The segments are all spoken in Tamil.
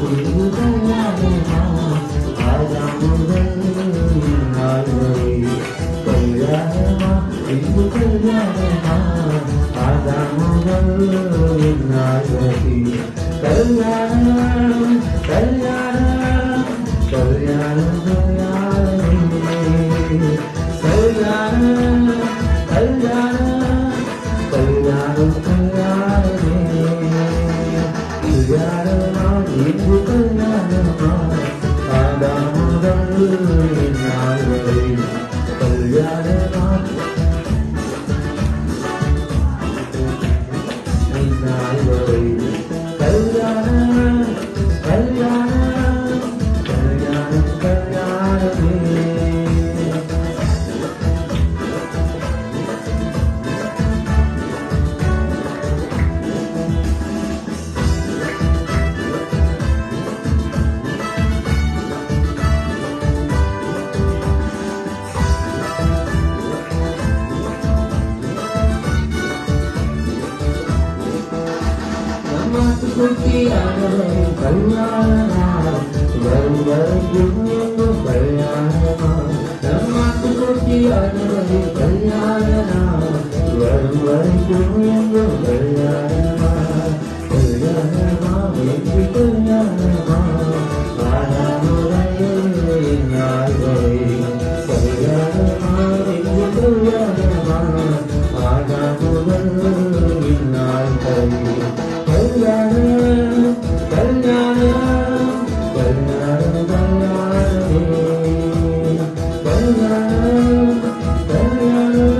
இன்று கல்யாணமா ஆதாம் முதல் இந்நாள் வரை கல்யாணமா இன்று கல்யாணமா ஆதாம் முதல் இந்நாள் வரை கல்யாணம் கல்யாணம் கல்யாணம் கல்யாணமே கல்யாணம் கல்யாணம் கல்யாணம் கல்யாணமே கல்யாணமா இன்று கல்யாணமா ஆதாம் முதல் இந்நாள் வரை கல்யாணமா இந்நாள் வரை கல்யாணம் கல்யாணம் கல்யாணம் கல்யாணமே குட்டியானவரை கல்யாணமா வரும் வரைக்கும் எங்கும் கல்யாணமா நம்மாட்டு குட்டியானவரை கல்யாணமா வரும் வரைக்கும் எங்கும் கல்யாணமா கல்யாணமா வெற்றி கல்யாணமா ஆனாமுறையில் நாள் வரை கல்யாணமா வெற்றி கல்யாணமா ஆனாமுதல் இந்நாள் வரை கல்யாணம் கல்யாணம் கல்யாணம் கல்யாணம் கல்யாணம்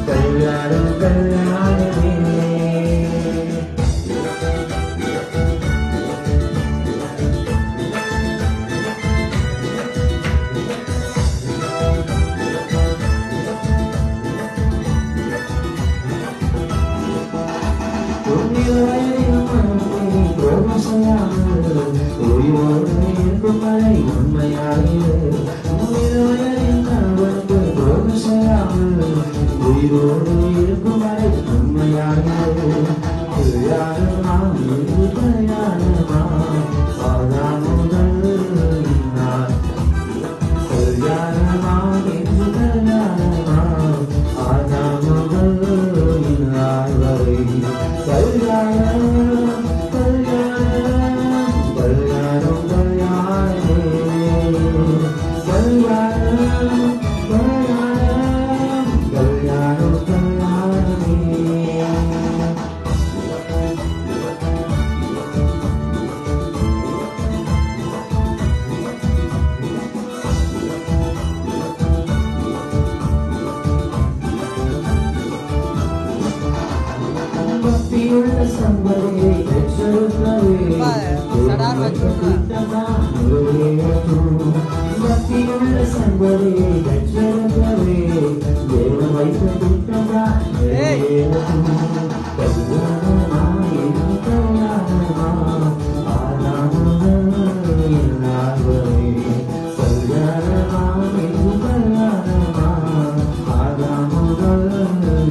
கல்யாணம் கல்யாணமே உயிரோடு இருக்கும் வரை உண்மையாகிறது கல்யாணமா இன்று கல்யாணமா ஆதாம் முதல் இந்நாள் கல்யாணமா இன்று கல்யாணமா ஆதாம் முதல் இந்நாள் வரை கல்யாணம் கல்யாணம் கல்யாணம் கல்யாணமே கல்யாணம் கல்யாணம் கல்யாணம் கல்யாணமே பக்தியுள்ள சம்பதியை பெற்றெடுக்கவே பக்தியுள்ள சம்பதியை பெற்றெடுக்கவே தேவன் வைத்த திட்டம்தான் கல்யாணமா இன்று கல்யாணமா ஆதாம் முதல் இந்நாள் வரை கல்யாணமா இன்று கல்யாணமா ஆதாம் முதல்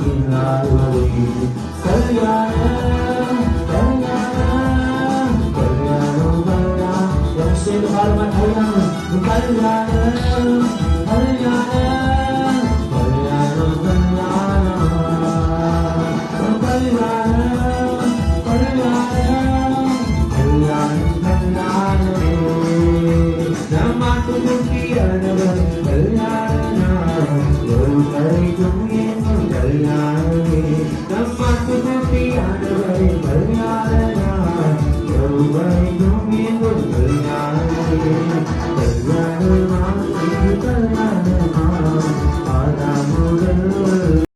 இந்நாள் வரை கல்யாணம் கல்யாணம் கல்யாணம் கல்யாணம் செய்து பாருமா கல்யாணம் கல்யாணம் கல்யாணம் கல்யாணம் கல்யாணம் கல்யாணம் கல்யாணம் கல்யாணமே நம்மாட்டு குட்டியானவர் கல்யாணம் ஒரு கரைக்கும் கல்யாணம்